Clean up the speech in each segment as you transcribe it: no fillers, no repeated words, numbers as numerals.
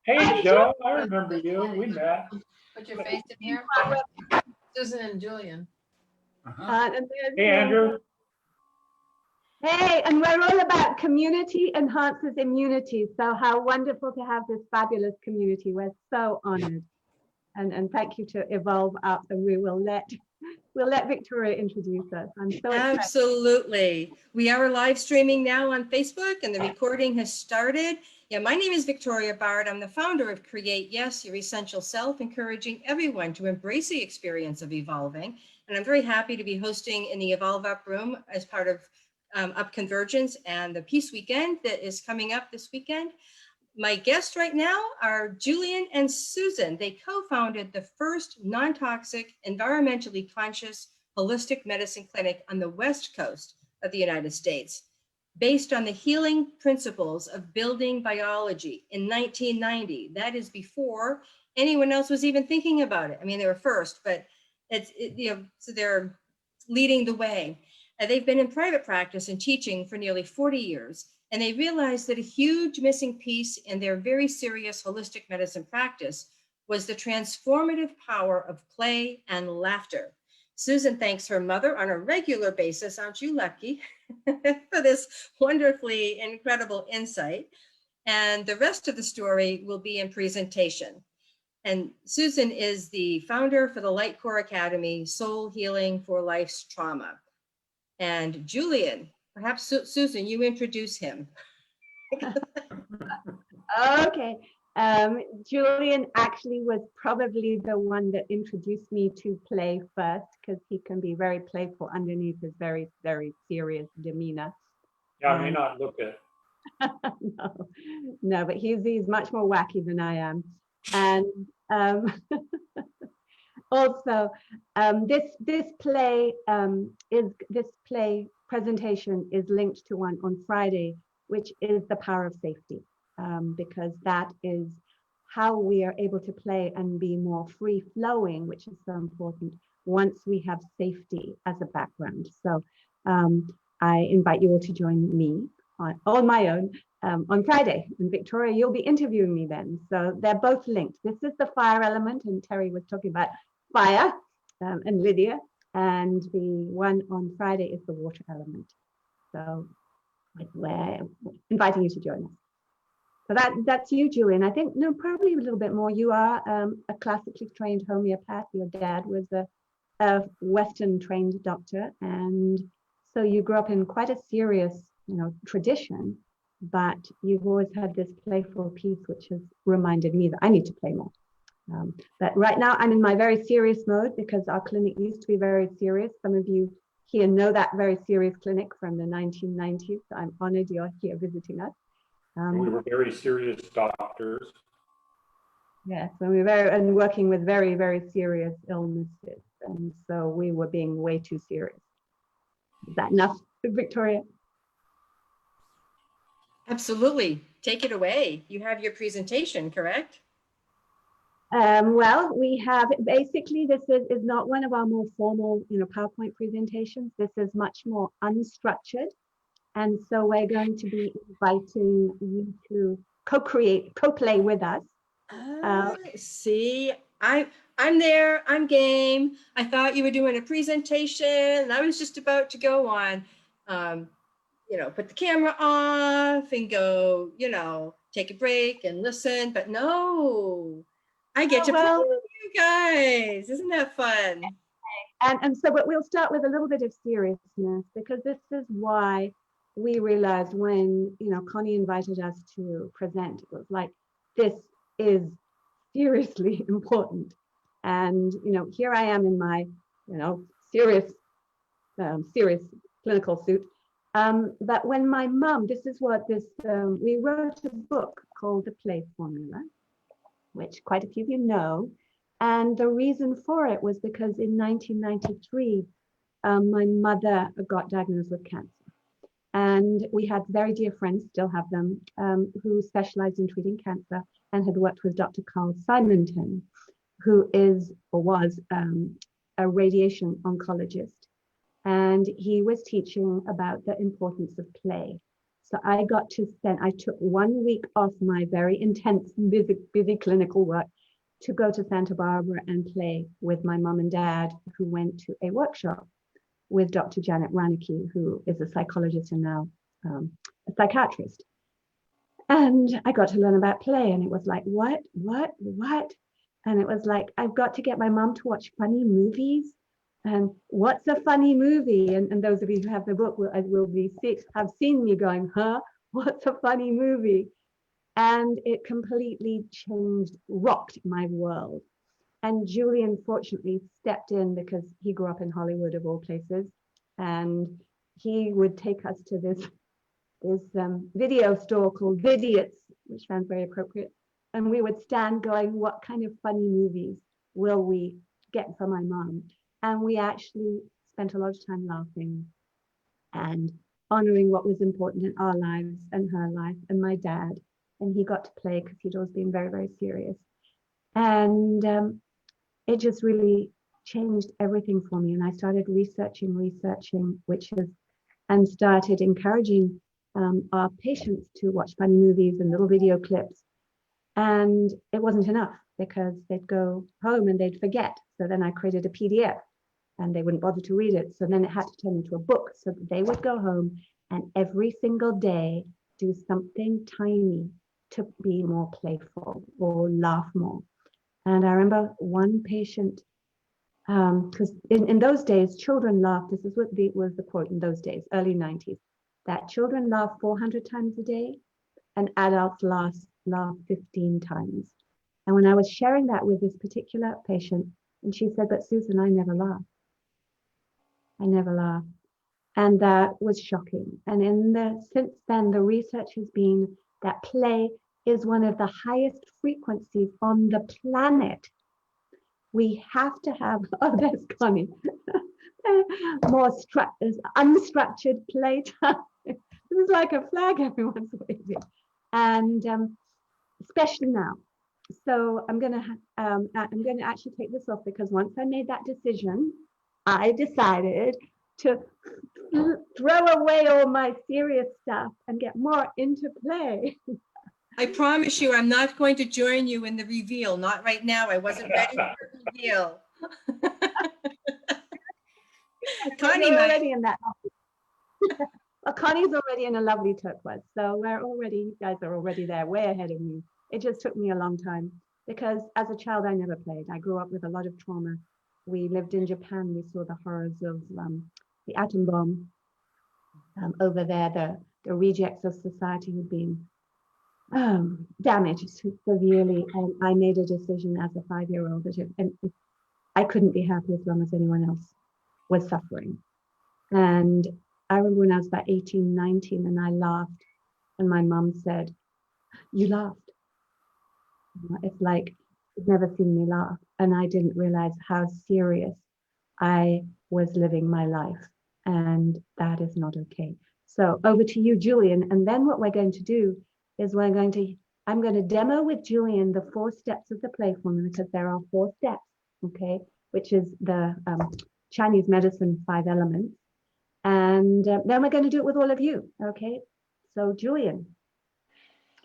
Hey, Joe, I remember you. We met. Put your face in here. Susan and Julian. Hey, Andrew. Hey, and we're all about community enhances immunity. So how wonderful to have this fabulous community. We're so honored. And thank you to Evolve Up, and we'll let Victoria introduce us. I'm so excited. Absolutely. We are live streaming now on Facebook, and the recording has started. Yeah, my name is Victoria Bard. I'm the founder of Create Yes, Your Essential Self, encouraging everyone to embrace the experience of evolving. And I'm very happy to be hosting in the Evolve Up room as part of Up Convergence and the Peace Weekend that is coming up this weekend. My guests right now are Julian and Susan. They co-founded the first non-toxic, environmentally conscious, holistic medicine clinic on the West Coast of the United States, based on the healing principles of building biology in 1990. That is before anyone else was even thinking about it. I mean, they were first, but so they're leading the way. They've been in private practice and teaching for nearly 40 years. And they realized that a huge missing piece in their very serious holistic medicine practice was the transformative power of play and laughter. Susan thanks her mother on a regular basis, aren't you lucky, for this wonderfully incredible insight. And the rest of the story will be in presentation. And Susan is the founder for the Light Core Academy, Soul Healing for Life's Trauma. And Julian, perhaps Susan, you introduce him. Okay. Julian actually was probably the one that introduced me to play first, because he can be very playful underneath his very, very serious demeanor. Yeah, I may not look it. No, but he's much more wacky than I am. And also, this play presentation is linked to one on Friday, which is the power of safety, because that is how we are able to play and be more free flowing, which is so important once we have safety as a background. So I invite you all to join me on my own on Friday. And Victoria, you'll be interviewing me then. So they're both linked. This is the fire element, and Terry was talking about fire, and Lydia. And the one on Friday is the water element. So we're inviting you to join us. So that's you, Julian. I think, no, probably a little bit more. You are a classically trained homeopath. Your dad was a Western trained doctor. And so you grew up in quite a serious, tradition, but you've always had this playful piece, which has reminded me that I need to play more. But right now I'm in my very serious mode, because our clinic used to be very serious. Some of you here know that very serious clinic from the 1990s. So I'm honored you're here visiting us. We were very serious doctors. Yes, and and working with very, very serious illnesses. And so we were being way too serious. Is that enough, Victoria? Absolutely. Take it away. You have your presentation, correct? Well, we have, basically, this is not one of our more formal, PowerPoint presentations. This is much more unstructured. And so we're going to be inviting you to co-create, co-play with us. See, I'm there, I'm game. I thought you were doing a presentation, and I was just about to go on, put the camera off and go, take a break and listen, but no. I get to play with you guys. Isn't that fun? And so, but we'll start with a little bit of seriousness, because this is why we realized when, Connie invited us to present, it was like, this is seriously important. And, here I am in my, serious clinical suit. But when my mom, this is what we wrote a book called The Play Formula, which quite a few of you know. And the reason for it was because in 1993, my mother got diagnosed with cancer. And we had very dear friends, still have them, who specialized in treating cancer and had worked with Dr. Carl Simonton, who is or was a radiation oncologist. And he was teaching about the importance of play. So I got to spend, I took 1 week off my very intense, busy clinical work to go to Santa Barbara and play with my mom and dad, who went to a workshop with Dr. Janet Ranicky, who is a psychologist and now a psychiatrist. And I got to learn about play, and it was like, what? And it was like, I've got to get my mom to watch funny movies. And what's a funny movie? And those of you who have the book have seen me going, huh? What's a funny movie? And it completely rocked my world. And Julian fortunately stepped in because he grew up in Hollywood of all places. And he would take us to this video store called Vidiots, which sounds very appropriate. And we would stand going, what kind of funny movies will we get for my mom? And we actually spent a lot of time laughing and honoring what was important in our lives and her life and my dad. And he got to play because he'd always been very, very serious. And it just really changed everything for me. And I started researching, and started encouraging our patients to watch funny movies and little video clips. And it wasn't enough because they'd go home and they'd forget. So then I created a PDF and they wouldn't bother to read it. So then it had to turn into a book so that they would go home and every single day do something tiny to be more playful or laugh more. And I remember one patient, because in those days, children laughed. This is what was the quote in those days, early 90s, that children laugh 400 times a day and adults laugh 15 times. And when I was sharing that with this particular patient, and she said, but Susan, I never laugh. I never laugh. And that was shocking. And since then, the research has been that play is one of the highest frequencies on the planet. We have to have, oh, there's Connie, more unstructured playtime. This is like a flag everyone's waving. And especially now. So I'm going to actually take this off because once I made that decision, I decided to throw away all my serious stuff and get more into play. I promise you, I'm not going to join you in the reveal. Not right now. I wasn't ready for the reveal. Connie You're already in that. Well, Connie's already in a lovely turquoise. So you guys are already there, way ahead of me. It just took me a long time because as a child, I never played. I grew up with a lot of trauma. We lived in Japan. We saw the horrors of the atom bomb. Over there, the rejects of society had been damaged severely. And I made a decision as a 5-year-old that I couldn't be happy as long as anyone else was suffering. And I remember when I was about 18, 19, and I laughed. And my mom said, you laughed. It's like she'd never seen me laugh. And I didn't realize how serious I was living my life. And that is not okay. So over to you, Julian. And then what we're going to do is I'm going to demo with Julian the 4 steps of the play formula, because there are 4 steps, okay, which is the Chinese medicine 5 elements. And then we're going to do it with all of you, okay? So Julian.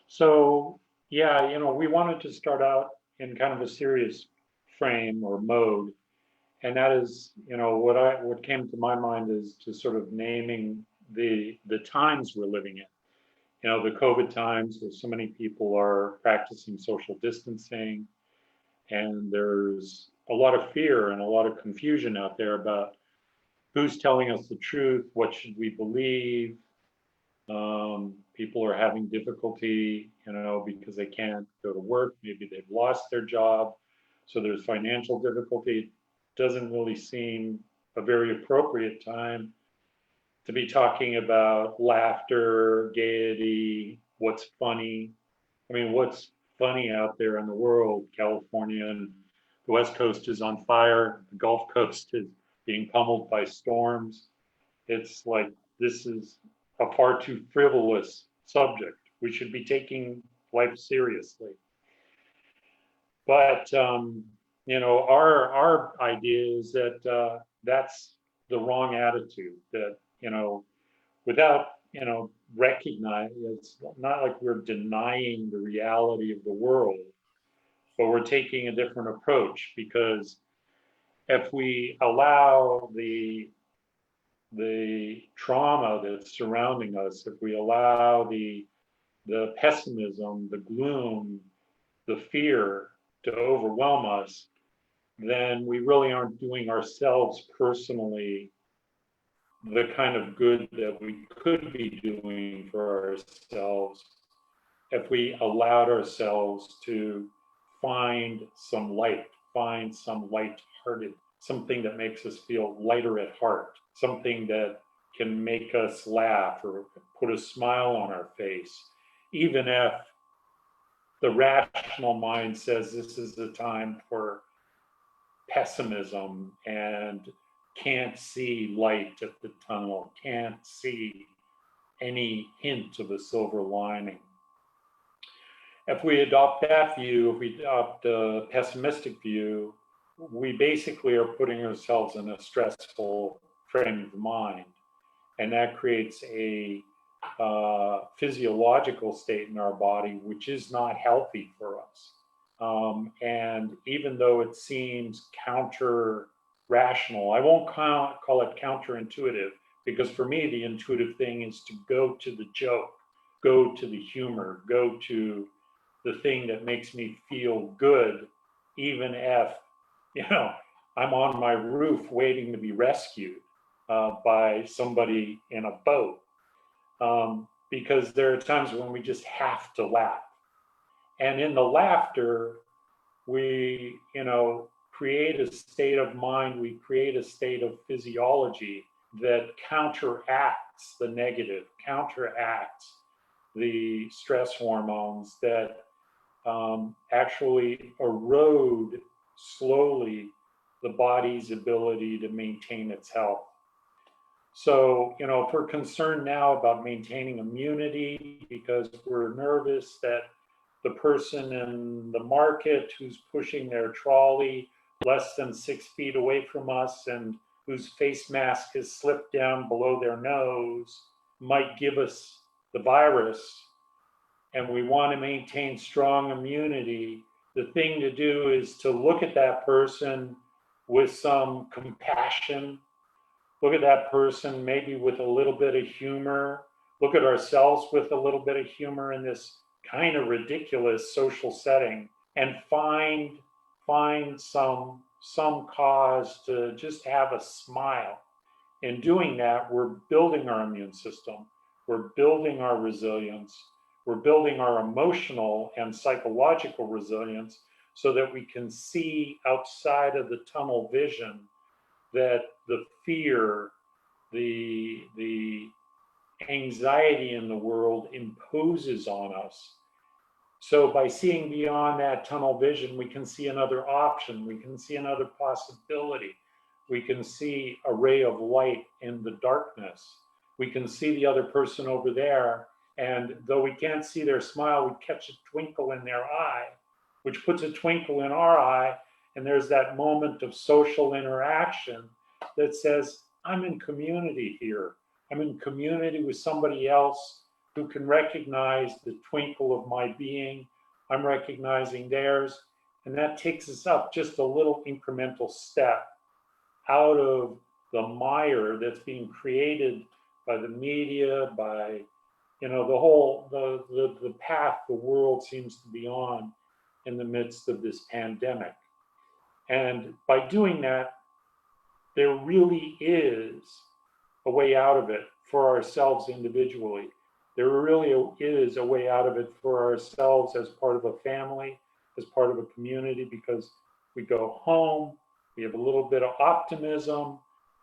So yeah, we wanted to start out in kind of a serious frame or mode. And that is, what came to my mind is to sort of naming the times we're living in. The COVID times where so many people are practicing social distancing, and there's a lot of fear and a lot of confusion out there about who's telling us the truth, what should we believe. People are having difficulty, because they can't go to work. Maybe they've lost their job, so there's financial difficulty. It doesn't really seem a very appropriate time to be talking about laughter, gaiety, what's funny. I mean, what's funny out there in the world? California and the West Coast is on fire. The Gulf Coast is being pummeled by storms. It's like, this is a far too frivolous subject. We should be taking life seriously. But, our idea is that that's the wrong attitude, that, without recognize it's not like we're denying the reality of the world, but we're taking a different approach, because if we allow the trauma that's surrounding us, if we allow the pessimism, the gloom, the fear to overwhelm us, then we really aren't doing ourselves personally the kind of good that we could be doing for ourselves if we allowed ourselves to find some light, find some light-hearted, something that makes us feel lighter at heart, something that can make us laugh or put a smile on our face, even if the rational mind says this is the time for pessimism and can't see light at the tunnel, can't see any hint of a silver lining. If we adopt that view, if we adopt a pessimistic view, we basically are putting ourselves in a stressful frame of mind. And that creates a physiological state in our body, which is not healthy for us. And even though it seems counter-rational, I won't call it counterintuitive, because for me, the intuitive thing is to go to the joke, go to the humor, go to the thing that makes me feel good, even if, I'm on my roof waiting to be rescued by somebody in a boat. Because there are times when we just have to laugh. And in the laughter, we, create a state of mind, we create a state of physiology that counteracts the negative, counteracts the stress hormones that actually erode slowly the body's ability to maintain its health. So, if we're concerned now about maintaining immunity because we're nervous that the person in the market who's pushing their trolley less than 6 feet away from us and whose face mask has slipped down below their nose might give us the virus, and we want to maintain strong immunity, the thing to do is to look at that person with some compassion. Look at that person maybe with a little bit of humor. Look at ourselves with a little bit of humor in this kind of ridiculous social setting, and find some cause to just have a smile. In doing that, we're building our immune system. We're building our resilience. We're building our emotional and psychological resilience so that we can see outside of the tunnel vision that the fear, the anxiety in the world imposes on us. So by seeing beyond that tunnel vision, we can see another option, we can see another possibility, we can see a ray of light in the darkness, we can see the other person over there, and though we can't see their smile, we catch a twinkle in their eye, which puts a twinkle in our eye, and there's that moment of social interaction that says, I'm in community here. I'm in community with somebody else who can recognize the twinkle of my being. I'm recognizing theirs. And that takes us up just a little incremental step out of the mire that's being created by the media, by the whole the path the world seems to be on in the midst of this pandemic. And by doing that, there really is a way out of it for ourselves individually. There really is a way out of it for ourselves as part of a family, as part of a community, because we go home, we have a little bit of optimism,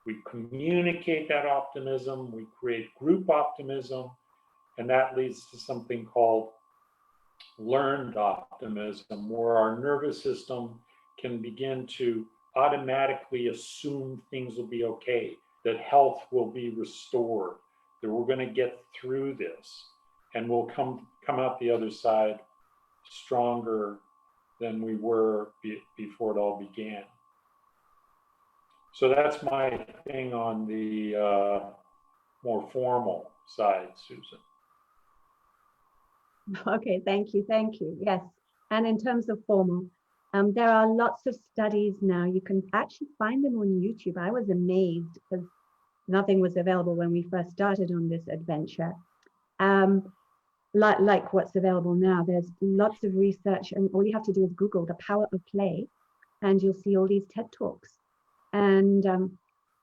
we communicate that optimism, we create group optimism, and that leads to something called learned optimism, where our nervous system can begin to automatically assume things will be okay, that health will be restored, that we're going to get through this, and we'll come out the other side stronger than we were before it all began. So that's my thing on the more formal side, Susan. Okay, thank you, thank you. Yes, and in terms of formal, there are lots of studies now. You can actually find them on YouTube. I was amazed because nothing was available when we first started on this adventure. Like what's available now, there's lots of research, and all you have to do is Google the power of play, and you'll see all these TED Talks. And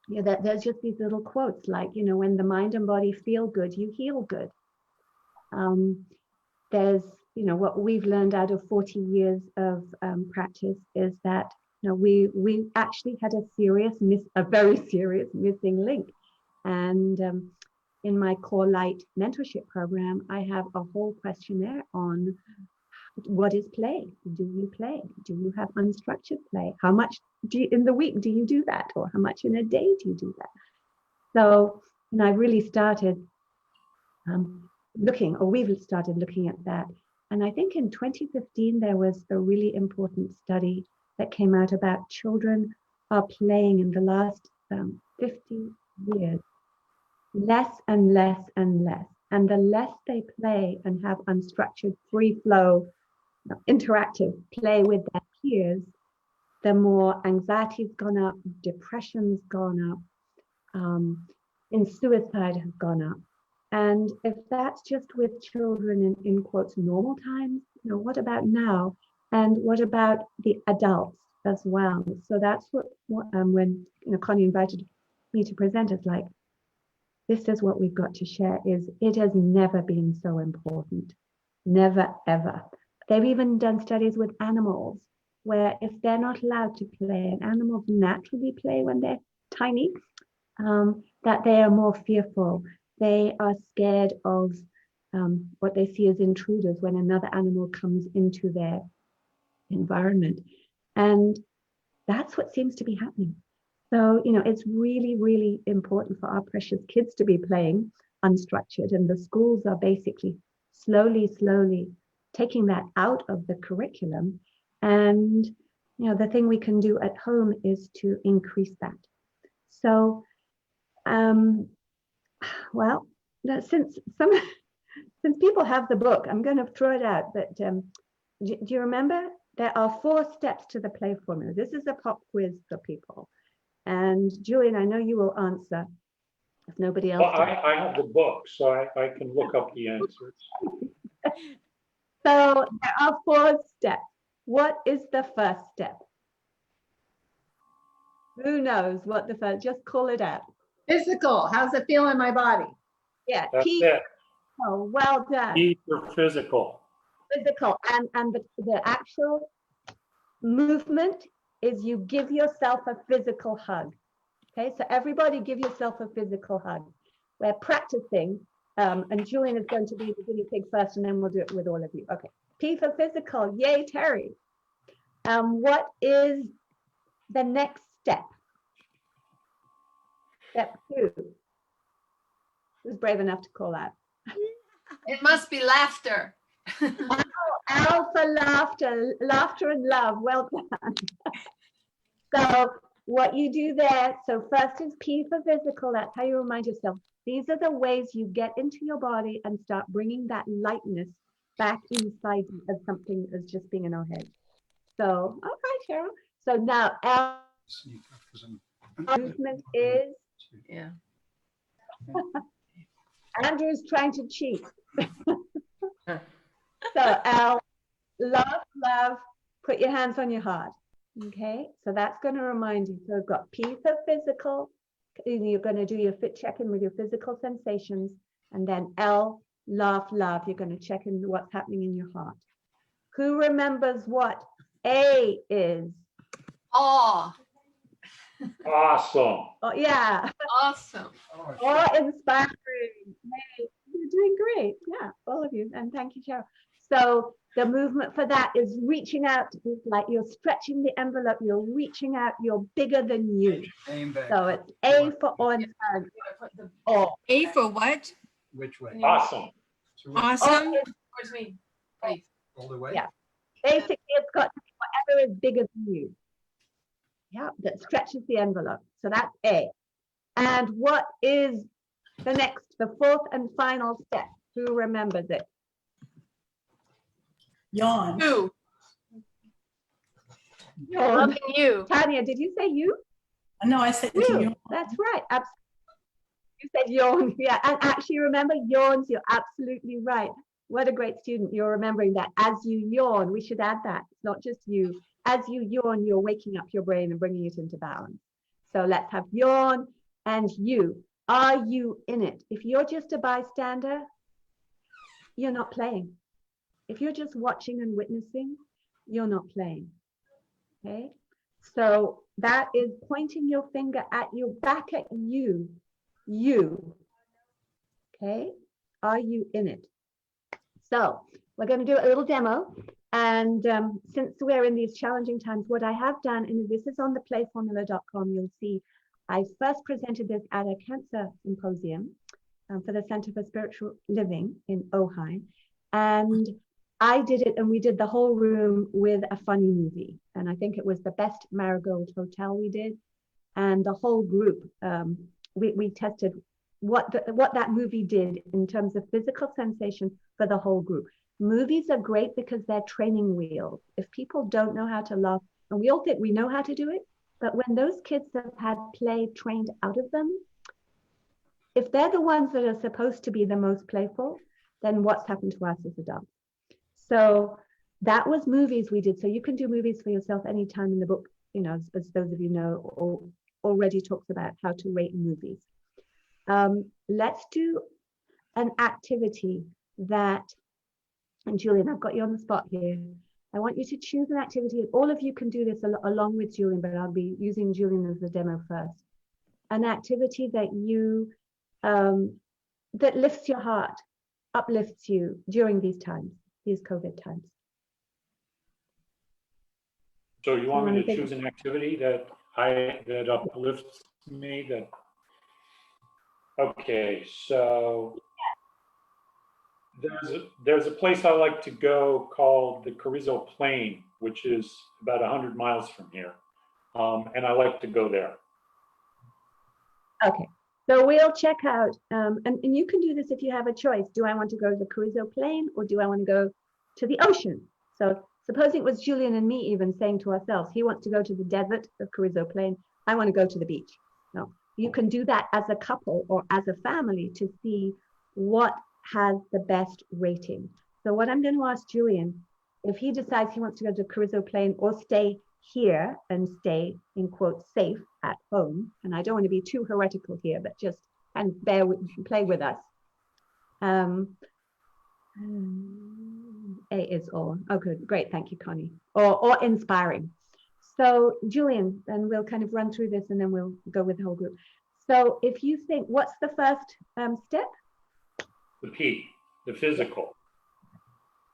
yeah, there's just these little quotes like, you know, when the mind and body feel good, you heal good. There's, you know, what we've learned out of 40 years of practice is that, you know, we actually had a very serious missing link. And in my Core Light mentorship program, I have a whole questionnaire on what is play? Do you play? Do you have unstructured play? How much in the week do you do that? Or how much in a day do you do that? So, you know, I really started we've started looking at that. And I think in 2015, there was a really important study that came out about children are playing in the last 50 years, less and less and less. And the less they play and have unstructured, free flow, interactive play with their peers, the more anxiety's gone up, depression's gone up, and suicide has gone up. And if that's just with children in quotes normal times, you know, what about now? And what about the adults as well? So that's what when, you know, Connie invited me to present, it's like, this is what we've got to share. Is it has never been so important, never ever. They've even done studies with animals where if they're not allowed to play, and animals naturally play when they're tiny, that they are more fearful. They are scared of what they see as intruders when another animal comes into their environment. And that's what seems to be happening. So, you know, it's really, really important for our precious kids to be playing unstructured. And the schools are basically slowly taking that out of the curriculum. And, you know, the thing we can do at home is to increase that. So, well, since people have the book, I'm going to throw it out. But do you remember? There are 4 steps to the play formula. This is a pop quiz for people. And Julian, I know you will answer if nobody else. Well, I have the book, so I can look up the answers. So there are 4 steps. What is the first step? Who knows what the first? Just call it out. Physical. How's it feel in my body? Yeah. That's it. Oh, well done. P for physical. Physical, and the actual movement is you give yourself a physical hug. Okay, so everybody give yourself a physical hug. We're practicing, and Julian is going to be the guinea pig first, and then we'll do it with all of you. Okay, P for physical. Yay, Terry. What is the next step? Step 2. Who's brave enough to call out? It must be laughter. L for laughter, laughter and love. Well done. So what you do there, so first is P for physical. That's how you remind yourself. These are the ways you get into your body and start bringing that lightness back inside you as something as just being in our head. So, all right, Cheryl. So now L movement is, Yeah. Andrew's trying to cheat. So L, love, put your hands on your heart. Okay, so that's going to remind you. So we've got P for physical. You're going to do your fit check-in with your physical sensations. And then L, love. You're going to check in what's happening in your heart. Who remembers what A is? Awe. Awesome. Oh, yeah. Awesome. Awe-inspiring. Hey, you're doing great. Yeah, all of you. And thank you, Cheryl. So the movement for that is reaching out. It's like you're stretching the envelope. You're reaching out. You're bigger than you. So it's A for awe-inspiring. Awe. A for what? Which way? Awesome. Awesome. Towards me, please. All the way? Yeah. Basically, it's got to be whatever is bigger than you. Yeah, that stretches the envelope. So that's A. And what is The fourth and final step. Who remembers it? Yawn. You, Yawn. loving you. Tanya, did you say you? No, I said You. yawn. That's right. You said yawn. Yeah, and actually remember yawns. You're absolutely right. What a great student. You're remembering that as you yawn. We should add that. It's not just you. As you yawn, you're waking up your brain and bringing it into balance. So let's have yawn and you. Are you in it? If you're just a bystander, you're not playing. If you're just watching and witnessing, you're not playing. Okay? So that is pointing your finger at you, back at you. You. Okay? Are you in it? So we're going to do a little demo. And since we're in these challenging times, what I have done, and this is on the playformula.com, you'll see I first presented this at a cancer symposium for the Center for Spiritual Living in Ojai. And I did it, and we did the whole room with a funny movie. And I think it was the Best Marigold Hotel we did. And the whole group, we tested what that movie did in terms of physical sensation for the whole group. Movies are great because they're training wheels. If people don't know how to laugh, and we all think we know how to do it, but when those kids have had play trained out of them, if they're the ones that are supposed to be the most playful, then what's happened to us as adults? So that was movies we did. So you can do movies for yourself anytime in the book, you know, as those of you know, already talks about how to rate movies. Let's do an activity that, and Julian, I've got you on the spot here. I want you to choose an activity. All of you can do this along with Julian, but I'll be using Julian as the demo first. An activity that you, that lifts your heart, uplifts you during these times, these COVID times. So you want me to choose an activity that uplifts me? Okay, so there's a place I like to go called the Carrizo Plain, which is about 100 miles from here, and I like to go there. Okay, so we'll check out, and you can do this if you have a choice. Do I want to go to the Carrizo Plain, or do I want to go to the ocean? So supposing it was Julian and me even saying to ourselves, he wants to go to the desert of Carrizo Plain, I want to go to the beach. No, you can do that as a couple or as a family to see what has the best rating. So what I'm going to ask Julian, if he decides he wants to go to Carrizo Plain or stay here and stay in quotes safe at home, and I don't want to be too heretical here, but just and play with us. A is or. Oh, good, great, thank you, Connie. Or inspiring. So Julian, and we'll kind of run through this and then we'll go with the whole group. So if you think, what's the first step? The P, the physical.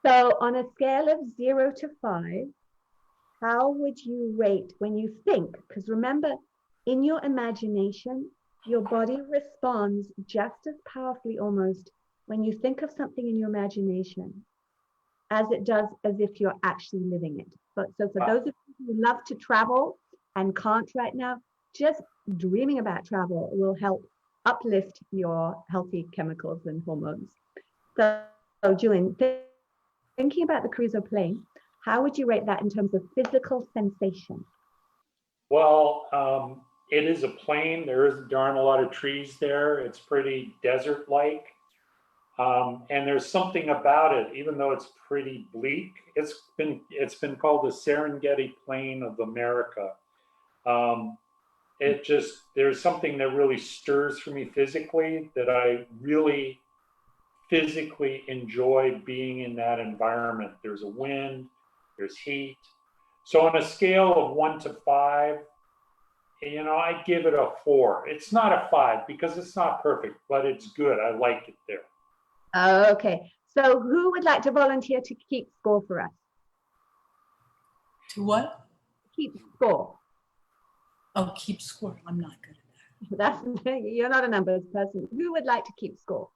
So on a scale of 0 to 5, how would you rate when you think? Because remember, in your imagination, your body responds just as powerfully almost when you think of something in your imagination as it does as if you're actually living it. But so for those of you who love to travel and can't right now, just dreaming about travel will help uplift your healthy chemicals and hormones. So Julian, thinking about the Carrizo Plain, how would you rate that in terms of physical sensation? Well, it is a plain. There aren't a lot of trees there. It's pretty desert-like. And there's something about it, even though it's pretty bleak. It's been called the Serengeti Plain of America. There's something that really stirs for me physically, that I really physically enjoy being in that environment. There's a wind, there's heat. So on a scale of 1 to 5, I give it a 4. It's not a 5 because it's not perfect, but it's good. I like it there. Okay, so who would like to volunteer to keep score for us? To what? Keep score. Oh, keep score. I'm not good at That's you're not a numbers person. Who would like to keep score?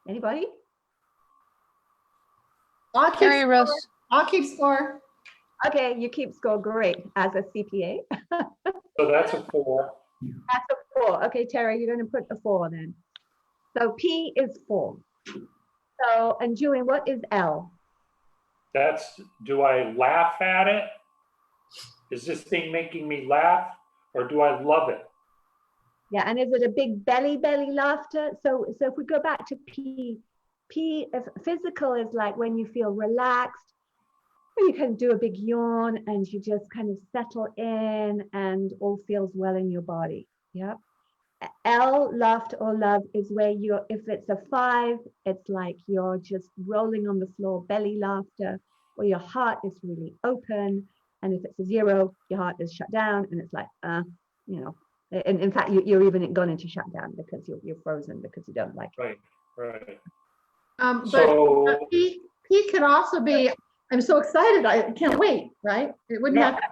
Anybody? I'll keep score. Okay, you keep score. Great. As a CPA. So that's a 4. That's a 4. Okay, Terry, you're going to put a 4 then. So P is 4. So, and Julian, what is L? Do I laugh at it? Is this thing making me laugh, or do I love it? Yeah, and is it a big belly laughter? So if we go back to P, if physical is like when you feel relaxed, or you can do a big yawn and you just kind of settle in and all feels well in your body. Yeah. L, laughter or love, is where you're, if it's a 5, it's like you're just rolling on the floor, belly laughter, or your heart is really open. And if it's a 0, your heart is shut down and it's like, you know, and in fact, you're even gone into shutdown because you're frozen because you don't like it. Right. But So, P could also be, I'm so excited, I can't wait, right? It wouldn't Yeah. have,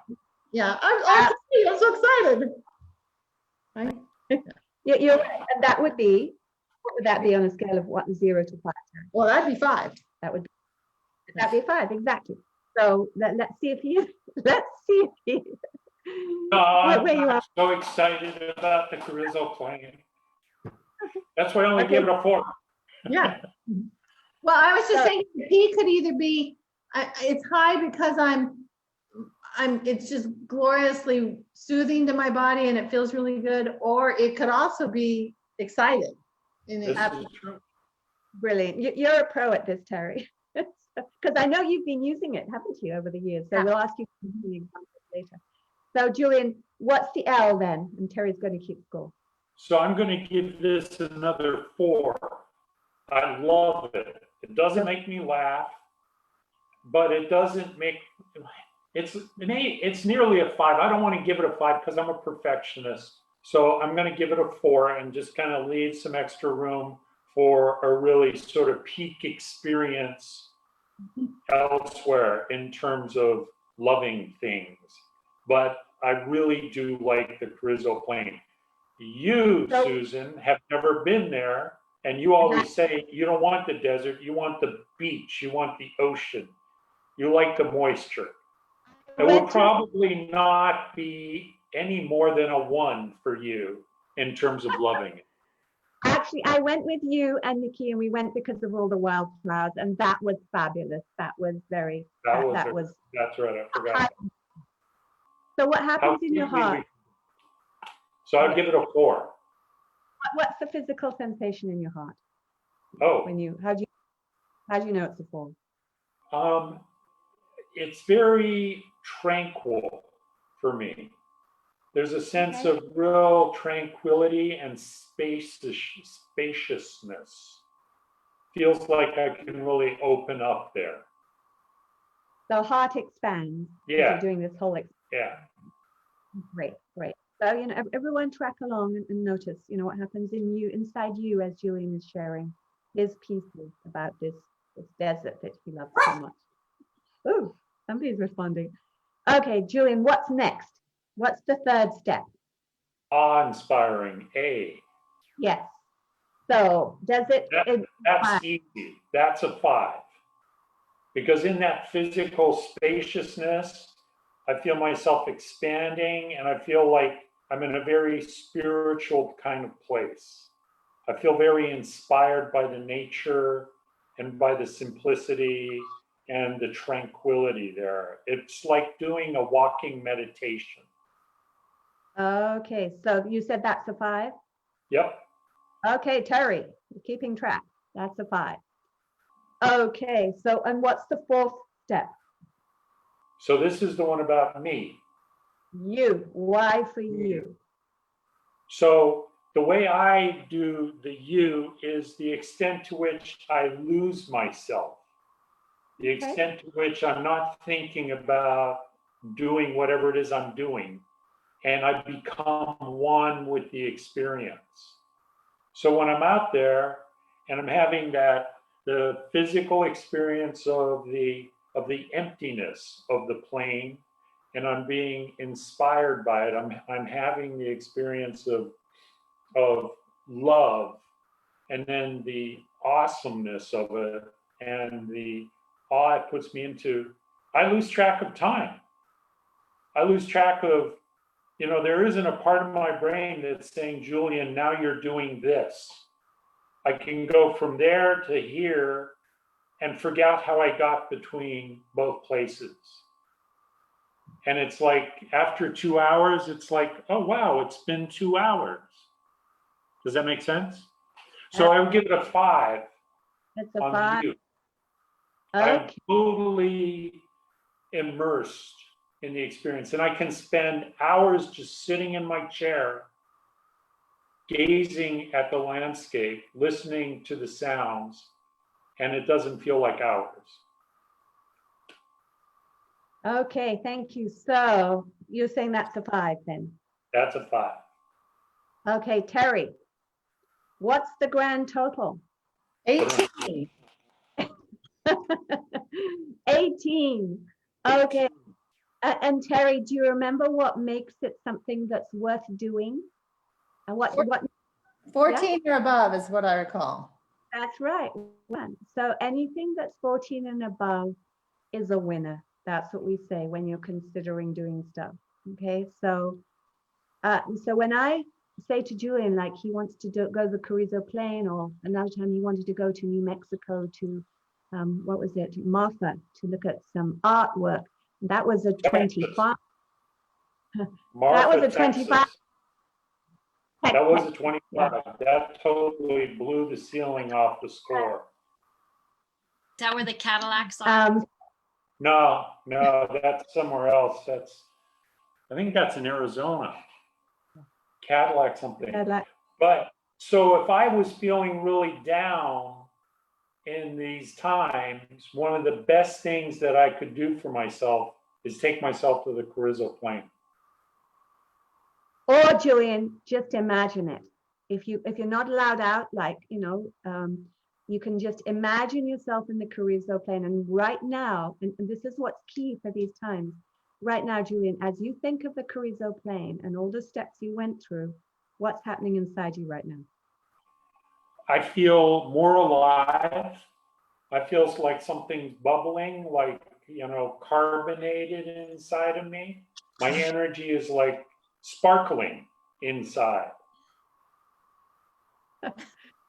yeah, I'm so excited. Right? You're right. And that would be, what would that be on a scale of 0 to 5? Well, that'd be 5. That'd be a 5, exactly. So let's see if you, let's see if you, no, where you I'm are. so excited about the Carrizo plane. That's why I only Okay. give it a 4. Yeah. Well, I was just saying P could either be, it's high because it's just gloriously soothing to my body and it feels really good, or it could also be excited. And This is true. Brilliant. You're a pro at this, Terry. Because I know you've been using it, haven't you, over the years? So we'll ask you some examples later. So Julian, what's the L then? And Terry's going to keep score. So I'm going to give this another 4. I love it. It doesn't make me laugh, but it doesn't make, it's nearly a 5. I don't want to give it a 5 because I'm a perfectionist. So I'm going to give it a 4 and just kind of leave some extra room for a really sort of peak experience elsewhere in terms of loving things. But I really do like the Carrizo plane. You, Susan, have never been there, and you always say you don't want the desert, you want the beach, you want the ocean, you like the moisture. It will probably not be any more than a 1 for you in terms of loving it. Actually, I went with you and Nikki, and we went because of all the wildflowers, and that was fabulous. That was very, That's right, I forgot. So what happens in your heart? So I'd give it a 4. What's the physical sensation in your heart? Oh. How do you know it's a 4? It's very tranquil for me. There's a sense of real tranquility and spaciousness. Feels like I can really open up there. So heart expands. Yeah. You're doing this whole Yeah. Great. So, everyone track along and notice, what happens inside you as Julian is sharing his pieces about this desert that he loves so much. Oh, somebody's responding. Okay, Julian, what's next? What's the 3rd step? Awe-inspiring, A. Yes. So does it? That's easy. That's a 5. Because in that physical spaciousness, I feel myself expanding and I feel like I'm in a very spiritual kind of place. I feel very inspired by the nature and by the simplicity and the tranquility there. It's like doing a walking meditation. Okay, so you said that's a 5? Yep. Okay, Terry, you're keeping track. That's a 5. Okay, so and what's the 4th step? So this is the one about me. You. Why for you? So the way I do the you is the extent to which I lose myself, the extent to which I'm not thinking about doing whatever it is I'm doing, and I become one with the experience. So when I'm out there and I'm having the physical experience of the emptiness of the plane, and I'm being inspired by it, I'm having the experience of love, and then the awesomeness of it, and the awe it puts me into. I lose track of time. I lose track of you know, there isn't a part of my brain that's saying, Julian, now you're doing this. I can go from there to here and forget how I got between both places. And it's like, after 2 hours, it's like, oh, wow, it's been 2 hours. Does that make sense? So I would give it a 5 It's a on 5. you. I'm Okay. totally immersed in the experience, and I can spend hours just sitting in my chair, gazing at the landscape, listening to the sounds, and it doesn't feel like hours. Okay, thank you. So you're saying that's a 5 then? That's a 5. Okay, Terry, what's the grand total? 18. 18. Okay. And Terry, do you remember what makes it something that's worth doing? And what 14 or above is what I recall. that's right. One. So anything that's 14 and above is a winner. That's what we say when you're considering doing stuff. Okay. So when I say to Julian, like he wants to go the Carrizo Plain, or another time he wanted to go to New Mexico to what was it, Martha, to look at some artwork. That was a 25. Martha, That was a Texas. 25. That was a 25. Yeah. That totally blew the ceiling off the score. Is that where the Cadillacs are? No, that's somewhere else. I think that's in Arizona. Cadillac something. But so if I was feeling really down in these times, one of the best things that I could do for myself is take myself to the Carrizo Plain. Or Julian, just imagine it. If you're not allowed out, like you can just imagine yourself in the Carrizo Plain. And right now, and this is what's key for these times. Right now, Julian, as you think of the Carrizo Plain and all the steps you went through, what's happening inside you right now? I feel more alive. I feel like something's bubbling, like, carbonated inside of me. My energy is like sparkling inside.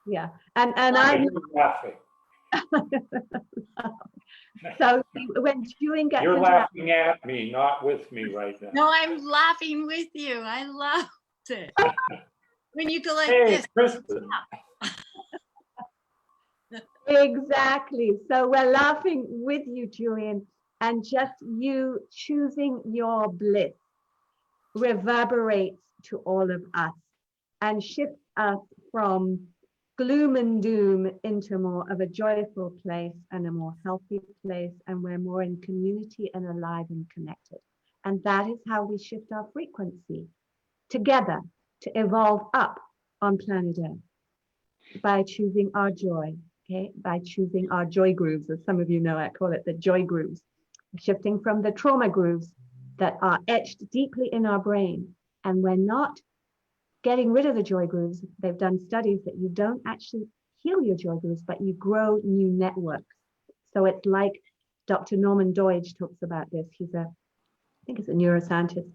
Yeah, and I'm laughing. So when Julian gets You're into that, laughing at me, not with me right now. No, I'm laughing with you. I loved it. When you go like Hey, this. Kristen. exactly. So we're laughing with you, Julian, and just you choosing your bliss reverberates to all of us and shifts us from gloom and doom into more of a joyful place and a more healthy place, and we're more in community and alive and connected. And that is how we shift our frequency together to evolve up on planet Earth by choosing our joy, okay? By choosing our joy grooves, as some of you know, I call it the joy grooves, shifting from the trauma grooves that are etched deeply in our brain. And we're not getting rid of the joy grooves. They've done studies that you don't actually heal your joy grooves, but you grow new networks. So it's like Dr. Norman Doidge talks about this. I think he's a neuroscientist.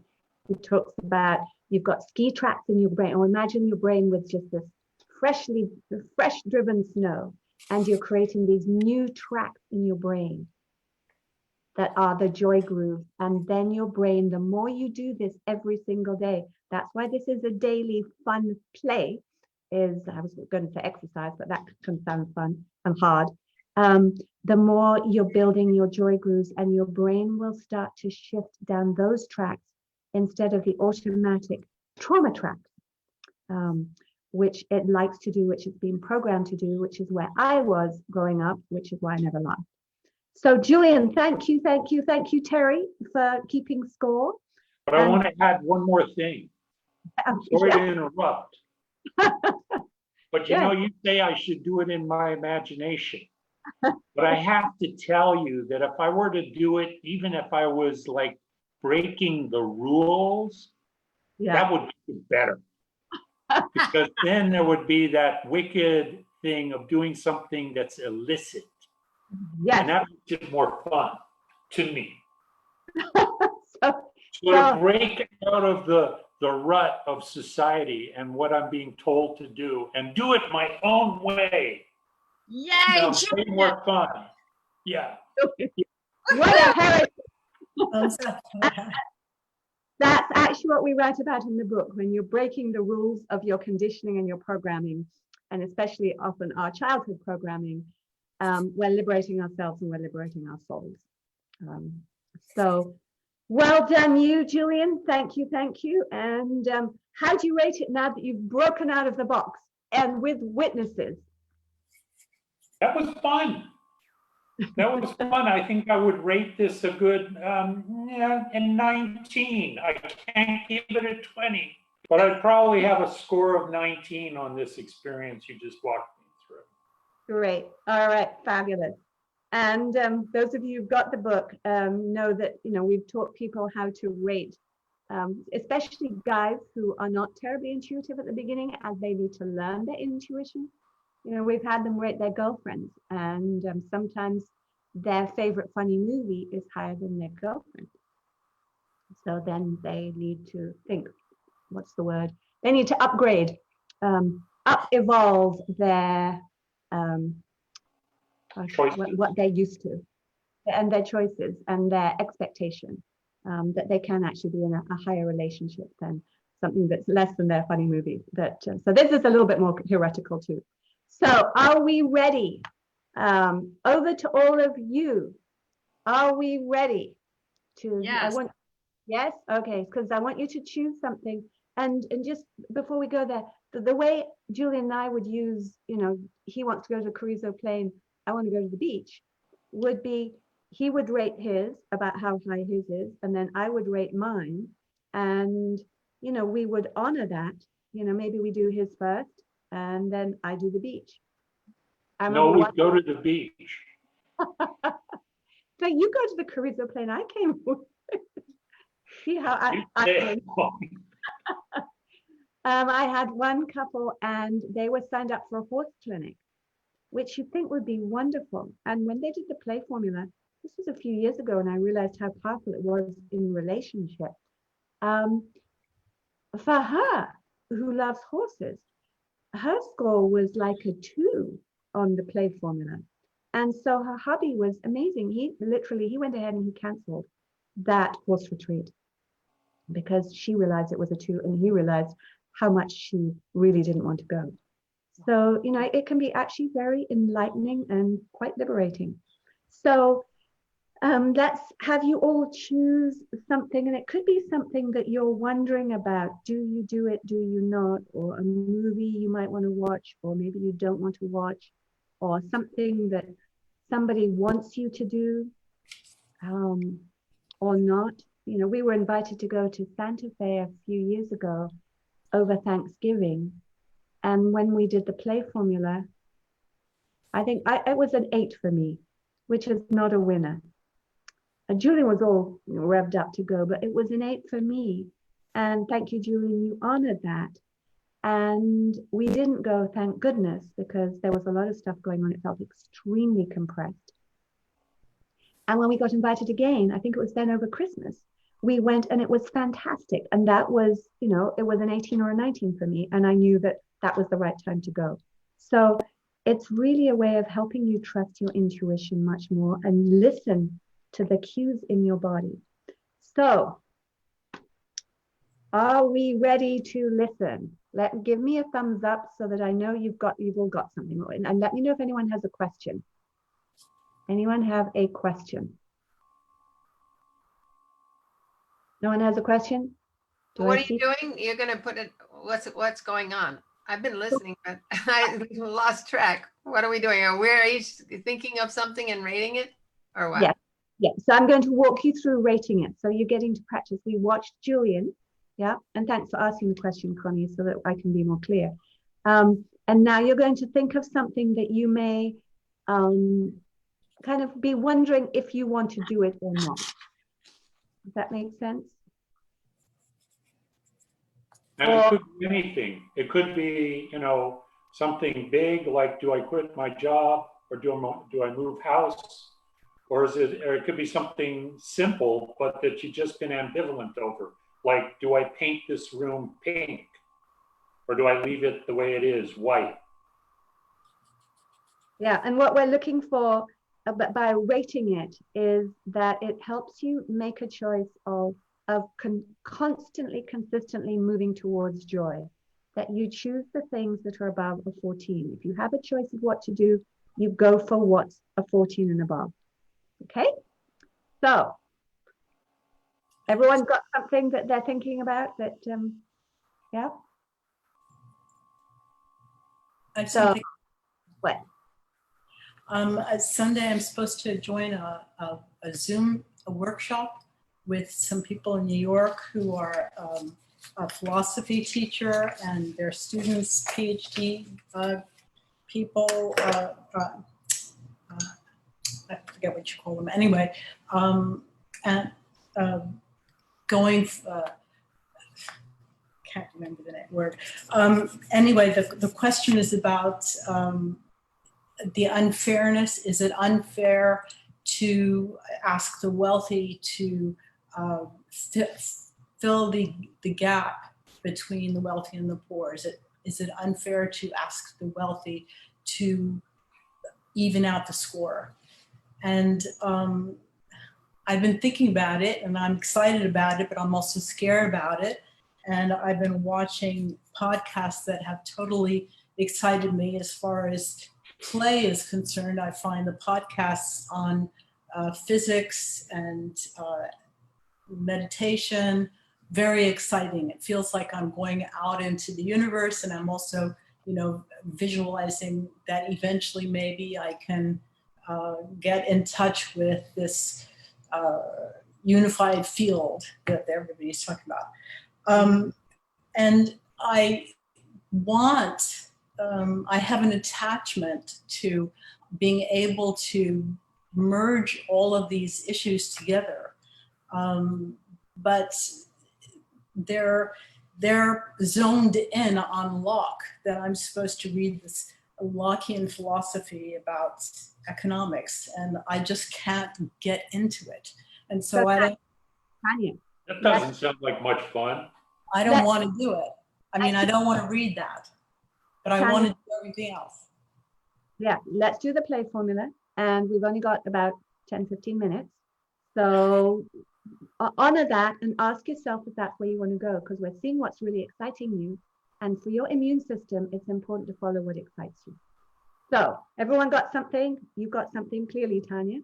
He talks about you've got ski tracks in your brain, or imagine your brain with just this fresh driven snow, and you're creating these new tracks in your brain that are the joy grooves. And then your brain, the more you do this every single day, that's why this is a daily fun play, I was going to say exercise, but that can sound fun and hard. The more you're building your joy grooves, and your brain will start to shift down those tracks instead of the automatic trauma tracks, which it likes to do, which it's been programmed to do, which is where I was growing up, which is why I never laughed. So Julian, thank you, Terry, for keeping score. But I want to add one more thing. Sorry to interrupt. But you say I should do it in my imagination. But I have to tell you that if I were to do it, even if I was like breaking the rules, that would be better. Because then there would be that wicked thing of doing something that's illicit. Yes. And that makes it more fun to me. So to break out of the the rut of society and what I'm being told to do and do it my own way. Yay, Sounds way Julia. more fun. Yeah. What a heresy. Thumbs up. That's actually what we write about in the book. When you're breaking the rules of your conditioning and your programming, and especially often our childhood programming, we're liberating ourselves and we're liberating our souls. So well done, you, Julian. Thank you, thank you. And how do you rate it now that you've broken out of the box and with witnesses? That was fun. That was fun. I think I would rate this a good a 19. I can't give it a 20, but I'd probably have a score of 19 on this experience you just walked me through. Great. All right. Fabulous. And those of you who've got the book know that, we've taught people how to rate, especially guys who are not terribly intuitive at the beginning, as they need to learn their intuition. We've had them rate their girlfriends, and sometimes their favorite funny movie is higher than their girlfriend. So then they need to think, what's the word? They need to upgrade, evolve their what they're used to, and their choices and their expectation, that they can actually be in a higher relationship than something that's less than their funny movie. So this is a little bit more theoretical too. So are we ready? Over to all of you. Are we ready to? Yes. Yes. Okay. Because I want you to choose something. And just before we go there, the way Julian and I would use, he wants to go to Carrizo Plain, I want to go to the beach, would be he would rate his about how high his is, and then I would rate mine, and we would honor that. Maybe we do his first, and then I do the beach. No, we go to the beach. So you go to the Carrizo Plain. I came. See how I had one couple, and they were signed up for a horse clinic, which you think would be wonderful. And when they did the play formula, this was a few years ago, and I realized how powerful it was in relationship. For her, who loves horses, her score was like a 2 on the play formula. And so her hubby was amazing. He went ahead and he canceled that horse retreat because she realized it was a 2, and he realized how much she really didn't want to go. So, it can be actually very enlightening and quite liberating. So let's have you all choose something, and it could be something that you're wondering about. Do you do it? Do you not? Or a movie you might want to watch, or maybe you don't want to watch, or something that somebody wants you to do or not. We were invited to go to Santa Fe a few years ago over Thanksgiving. And when we did the play formula, I think it was an 8 for me, which is not a winner. And Julian was all revved up to go, but it was an 8 for me. And thank you, Julian, you honored that. And we didn't go, thank goodness, because there was a lot of stuff going on. It felt extremely compressed. And when we got invited again, I think it was then over Christmas, we went, and it was fantastic. And that was, it was an 18 or a 19 for me. And I knew that that was the right time to go. So it's really a way of helping you trust your intuition much more and listen to the cues in your body. So are we ready to listen? Give me a thumbs up so that I know you've all got something. And let me know if anyone has a question. Anyone have a question? No one has a question? What are you doing? You're gonna put it, what's going on? I've been listening, but I lost track. What are we doing? Are we each thinking of something and rating it, or what? Yes. Yeah. So I'm going to walk you through rating it. So you're getting to practice. We watched Julian. Yeah. And thanks for asking the question, Connie, so that I can be more clear. And now you're going to think of something that you may kind of be wondering if you want to do it or not. Does that make sense? And it could be anything. It could be, something big, like, do I quit my job, or do I move house? Or it could be something simple, but that you've just been ambivalent over. Like, do I paint this room pink? Or do I leave it the way it is, white? Yeah, and what we're looking for by rating it is that it helps you make a choice of constantly, consistently moving towards joy. That you choose the things that are above a 14. If you have a choice of what to do, you go for what's a 14 and above. Okay? So, everyone's got something that they're thinking about that, yeah? I have So, something. what? Sunday, I'm supposed to join a Zoom workshop with some people in New York who are a philosophy teacher and their students, PhD people. I forget what you call them. Anyway, and going. Can't remember the word. Anyway, the question is about the unfairness. Is it unfair to ask the wealthy to fill the gap between the wealthy and the poor? Is it unfair to ask the wealthy to even out the score? And I've been thinking about it, and I'm excited about it, but I'm also scared about it. And I've been watching podcasts that have totally excited me as far as play is concerned. I find the podcasts on physics and meditation very exciting. It feels like I'm going out into the universe, and I'm also, visualizing that eventually maybe I can get in touch with this unified field that everybody's talking about. And I have an attachment to being able to merge all of these issues together. But they're zoned in on Locke, that I'm supposed to read this Lockean philosophy about economics, and I just can't get into it. And so I don't. Tanya. That doesn't sound like much fun. I don't want to do it. I don't want to read that, but I want to do everything else. Yeah, let's do the play formula. And we've only got about 10-15 minutes. So honor that and ask yourself if that's where you want to go, because we're seeing what's really exciting you. And for your immune system, it's important to follow what excites you. So everyone got something? You've got something clearly, Tanya.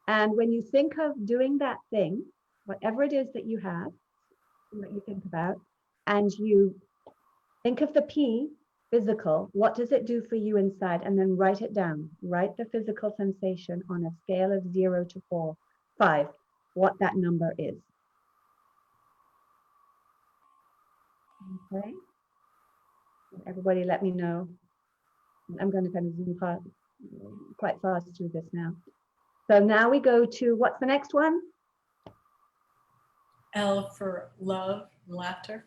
And when you think of doing that thing, whatever it is that you have, that you think about, and you think of the P, physical, what does it do for you inside? And then write it down. Write the physical sensation on a scale of 0 to 5, what that number is. Okay. Everybody let me know. I'm going to kind of zoom quite fast through this now. So now we go to, what's the next one? L for love and laughter.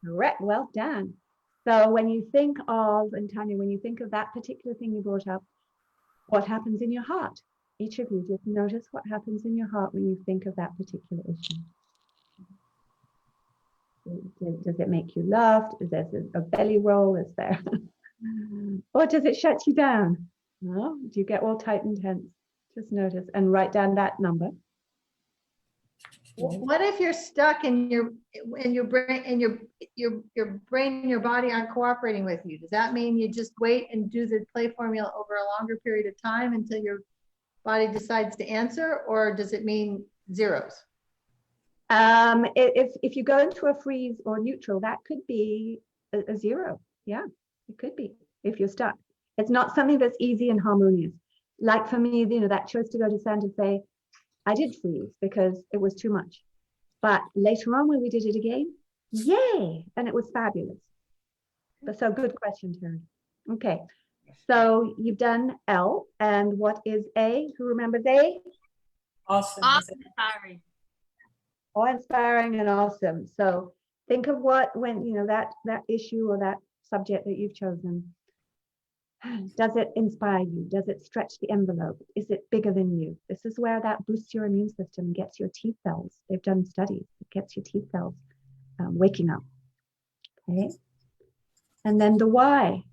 Correct, well done. So when you think of, and Tanya, when you think of that particular thing you brought up, what happens in your heart? Each of you just notice what happens in your heart when you think of that particular issue. Does it make you laugh? Is there a belly roll? Is there, or does it shut you down? No? Do you get all tight and tense? Just notice and write down that number. What if you're stuck and your brain and your brain and your body aren't cooperating with you? Does that mean you just wait and do the play formula over a longer period of time until your body decides to answer, or does it mean zeros? If you go into a freeze or neutral, that could be a 0. Yeah, it could be if you're stuck. It's not something that's easy and harmonious. Like for me, that choice to go to Santa Fe, I did freeze because it was too much. But later on when we did it again, yay, and it was fabulous. But so good question, Terry. Okay, so you've done L, and what is A? Who remembers A? Awesome. Sorry. Awe-inspiring and awesome. So think of when that issue or that subject that you've chosen, does it inspire you? Does it stretch the envelope? Is it bigger than you? This is where that boosts your immune system and gets your T cells. They've done studies. It gets your T cells waking up. Okay. And then the why.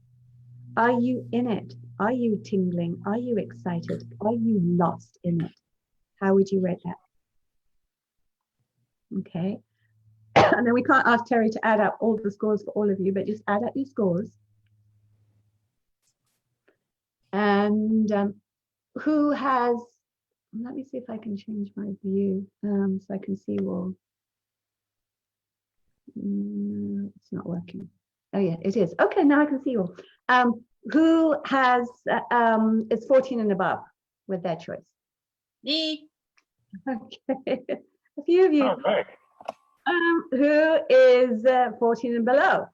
Are you in it? Are you tingling? Are you excited? Are you lost in it? How would you rate that? Okay. And then we can't ask Terry to add up all the scores for all of you, but just add up your scores. And who has, let me see if I can change my view so I can see all. It's not working. Oh yeah, it is. Okay, now I can see all. Who has, is 14 and above with their choice? Me. Okay, a few of you. All right. Who is 14 and below?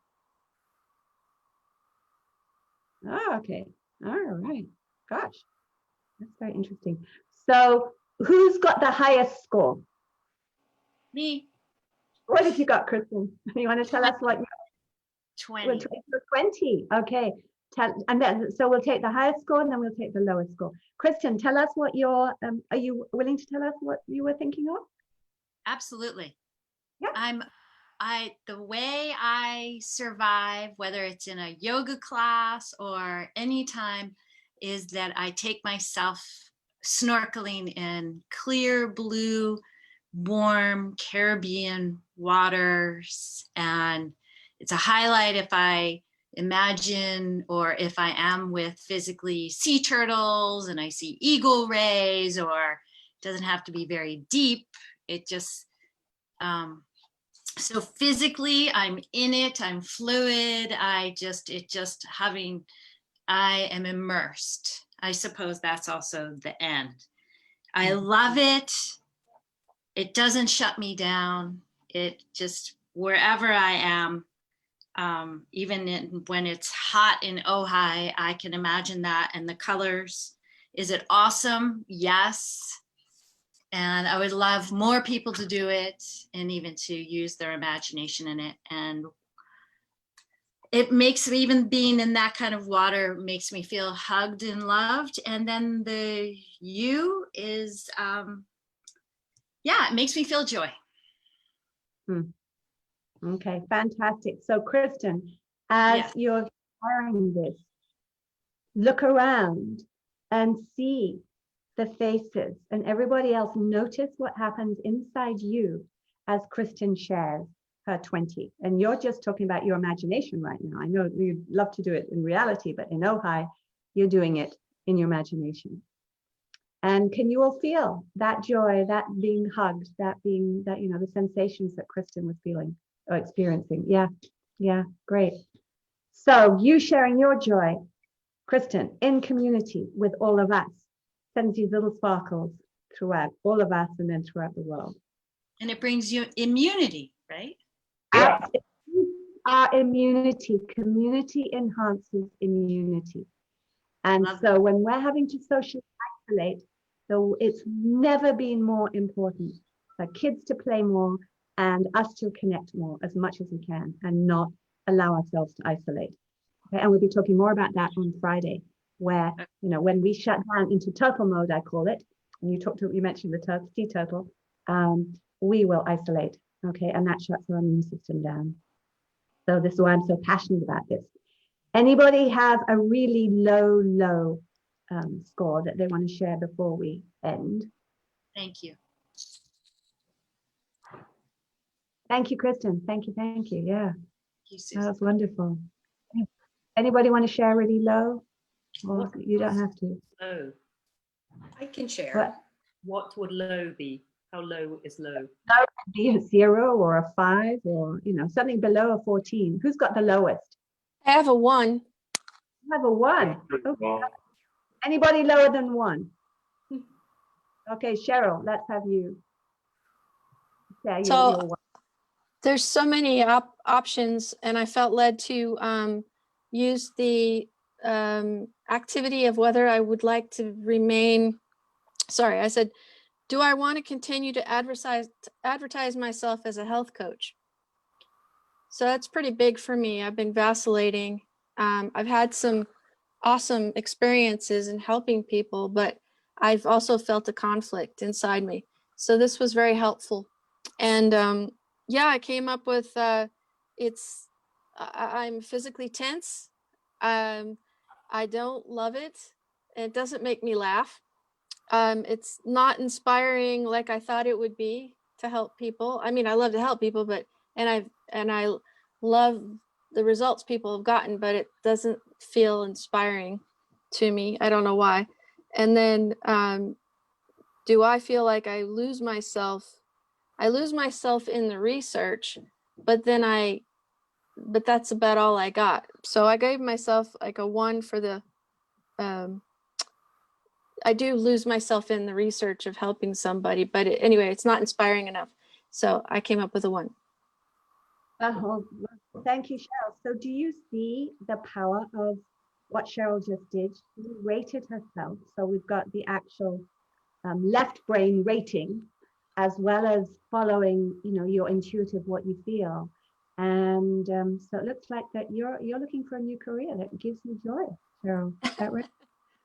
Oh, okay. All right. Gosh, that's very interesting. So who's got the highest score? Me. What have you got, Kristen? You want to tell us what you 20. 20? Okay. And then, so we'll take the highest score and then we'll take the lowest score. Kristen, tell us what your, are you willing to tell us what you were thinking of? Absolutely. Yeah. The way I survive, whether it's in a yoga class or anytime, is that I take myself snorkeling in clear blue, warm Caribbean waters. And it's a highlight if I imagine, or if I am with physically sea turtles and I see eagle rays, or it doesn't have to be very deep. It just, so physically I'm in it, I'm fluid. I am immersed. I suppose that's also the end. I love it. It doesn't shut me down. It just, wherever I am, even when it's hot in Ojai, I can imagine that. And the colors, is it awesome? Yes. And I would love more people to do it and even to use their imagination in it. And it makes me, even being in that kind of water makes me feel hugged and loved. And then the you is, it makes me feel joy. Okay, fantastic. So Kristen, as Yes. you're sharing this, look around and see the faces and everybody else. Notice what happens inside you as Kristen shares her 20. And you're just talking about your imagination right now. I know you'd love to do it in reality, but in Ojai, you're doing it in your imagination. And can you all feel that joy, that being hugged, that being, that, the sensations that Kristen was feeling or experiencing? Yeah, great. So you sharing your joy, Kristen, in community with all of us, sends these little sparkles throughout all of us and then throughout the world. And it brings you immunity, right? Yeah. Our immunity, community enhances immunity. And Love so when we're having to socially isolate, so it's never been more important for kids to play more and us to connect more as much as we can and not allow ourselves to isolate. Okay? And we'll be talking more about that on Friday, where, when we shut down into turtle mode, I call it, and you mentioned the sea turtle, we will isolate, okay? And that shuts our immune system down. So this is why I'm so passionate about this. Anybody have a really low score that they want to share before we end? Thank you. Thank you, Kristen. Thank you. Yeah, Thank you, Susan. that was wonderful. Anybody want to share really low? Or you don't have to. Low. I can share. What? What would low be? How low is low? Low could be a 0 or a 5 or something below a 14. Who's got the lowest? I have a 1. You have a 1. Well, Anybody lower than 1? Okay, Cheryl, let's have you. Yeah, So- your 1. There's so many options, and I felt led to use the activity of whether I would like to remain. Sorry, I said, do I want to continue to advertise myself as a health coach? So that's pretty big for me. I've been vacillating. I've had some awesome experiences in helping people, but I've also felt a conflict inside me. So this was very helpful. And yeah, I came up with I'm physically tense. I don't love it. It doesn't make me laugh. It's not inspiring like I thought it would be to help people. I mean, I love to help people, but and I love the results people have gotten, but it doesn't feel inspiring to me. I don't know why. And then do I feel like I lose myself? I lose myself in the research, but that's about all I got. So I gave myself like a 1 for the I do lose myself in the research of helping somebody, but anyway, it's not inspiring enough. So I came up with a 1. Oh, thank you, Cheryl. So do you see the power of what Cheryl just did? She rated herself. So we've got the actual left brain rating, as well as following, your intuitive, what you feel. And so it looks like that you're looking for a new career that gives you joy, Cheryl. Is that right?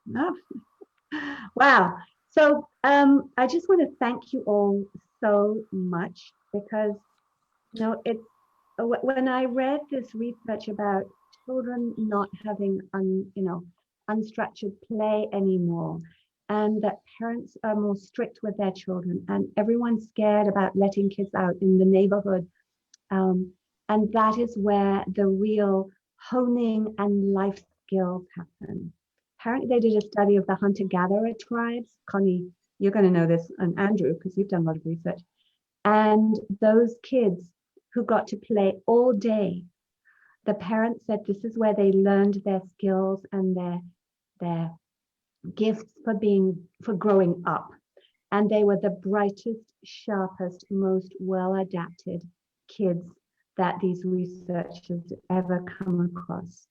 No. Wow. So I just want to thank you all so much, because it's when I read this research about children not having unstructured play anymore, and that parents are more strict with their children, and everyone's scared about letting kids out in the neighborhood, and that is where the real honing and life skills happen. Apparently, they did a study of the hunter-gatherer tribes. Connie, you're going to know this, and Andrew, because you've done a lot of research. And those kids who got to play all day, the parents said this is where they learned their skills and their gifts for growing up. And they were the brightest, sharpest, most well-adapted kids that these researchers ever come across.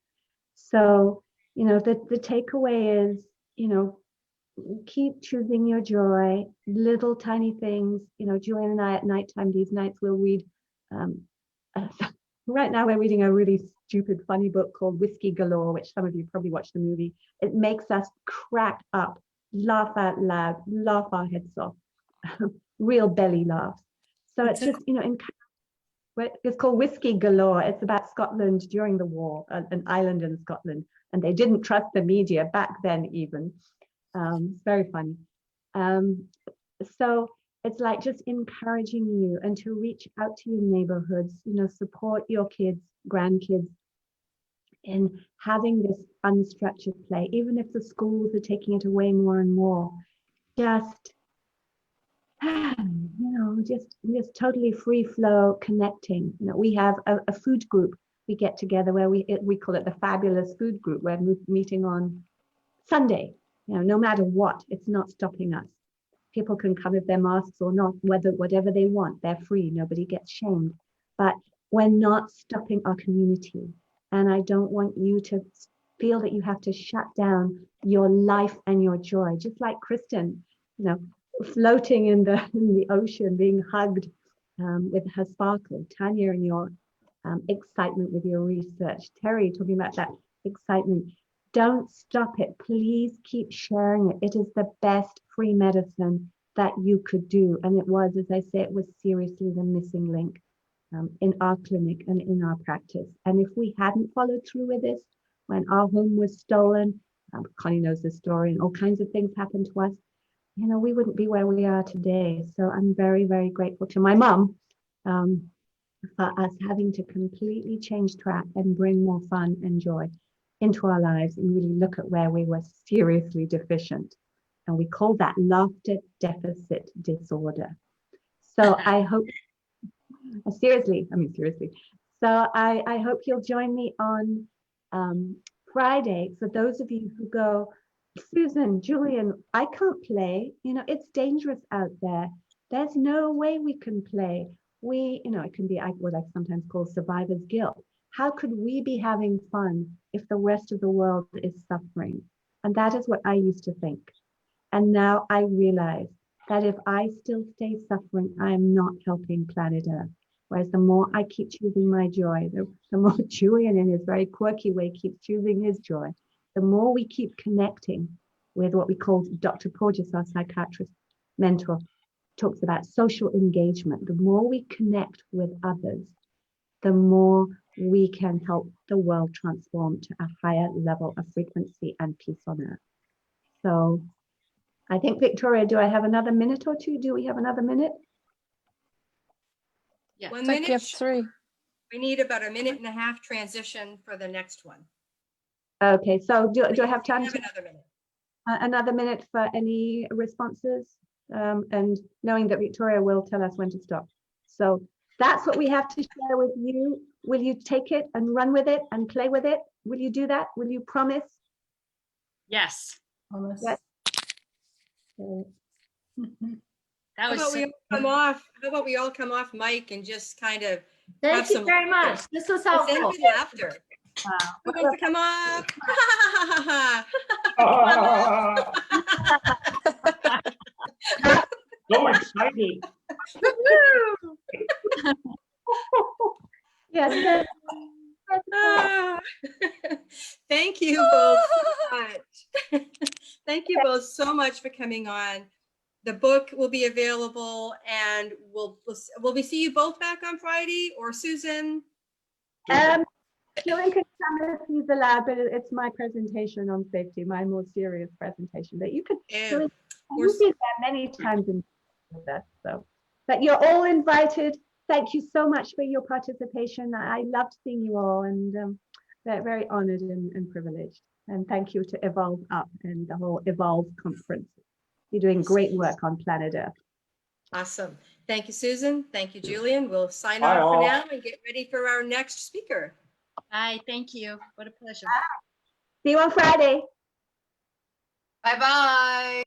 So, the takeaway is, keep choosing your joy, little tiny things. Julian and I at nighttime, these nights we'll read. Right now we're reading a really stupid, funny book called Whiskey Galore, which some of you probably watched the movie. It makes us crack up, laugh out loud, laugh our heads off, real belly laughs. So it's just, it's called Whiskey Galore. It's about Scotland during the war, an island in Scotland, and they didn't trust the media back then even. It's very funny. So it's like just encouraging you and to reach out to your neighborhoods, support your kids, grandkids in having this unstructured play, even if the schools are taking it away more and more. Just, just totally free flow connecting. We have a food group. We get together where we call it the Fabulous Food Group. We're meeting on Sunday. No matter what, it's not stopping us. People can come with their masks or not, whatever they want, they're free, nobody gets shamed. But we're not stopping our community. And I don't want you to feel that you have to shut down your life and your joy. Just like Kristen, floating in the ocean, being hugged with her sparkle. Tanya and your excitement with your research. Terry talking about that excitement. Don't stop it. Please keep sharing it. It is the best free medicine that you could do. And it was, as I say, it was seriously the missing link in our clinic and in our practice. And if we hadn't followed through with this, when our home was stolen, Connie knows the story, and all kinds of things happened to us, we wouldn't be where we are today. So I'm very, very grateful to my mom for us having to completely change track and bring more fun and joy into our lives and really look at where we were seriously deficient. And we call that laughter deficit disorder. So I hope, seriously. So I hope you'll join me on Friday. For those of you who go, Susan, Julian, I can't play. It's dangerous out there. There's no way we can play. It can be what I sometimes call survivor's guilt. How could we be having fun if the rest of the world is suffering? And that is what I used to think. And now I realize that if I still stay suffering, I am not helping planet Earth. Whereas the more I keep choosing my joy, the more Julian in his very quirky way keeps choosing his joy, the more we keep connecting with what we call Dr. Porges, our psychiatrist mentor, talks about social engagement. The more we connect with others, the more we can help the world transform to a higher level of frequency and peace on earth. So I think, Victoria, do I have another minute or two? Do we have another minute? Yeah. One It's like you have minute. 3. We need about a minute and a half transition for the next one. Okay, so do I have You time have to another minute. another minute for any responses? And knowing that Victoria will tell us when to stop. So that's what we have to share with you. Will you take it and run with it and play with it? Will you do that? Will you promise? Yes, Almost. Yes. Okay. that How was about so we all come off? How about we all come off mic and just kind of Thank have you some very laughter. much. This was Let's end helpful. with laughter. Who wants to come off? So excited. Yes. Thank you both so much. Thank you both so much for coming on. The book will be available, and will we see you both back on Friday, or Susan? Julian can come if he's allowed, but it's my presentation on safety, my more serious presentation that you could. Julian, you've been there many times in with us, so. But you're all invited. Thank you so much for your participation. I loved seeing you all, and they're very honored and privileged. And thank you to Evolve Up and the whole Evolve conference. You're doing great work on planet Earth. Awesome. Thank you, Susan. Thank you, Julian. We'll sign Bye, off for all. now and get ready for our next speaker. Bye. Thank you. What a pleasure. See you on Friday. Bye-bye.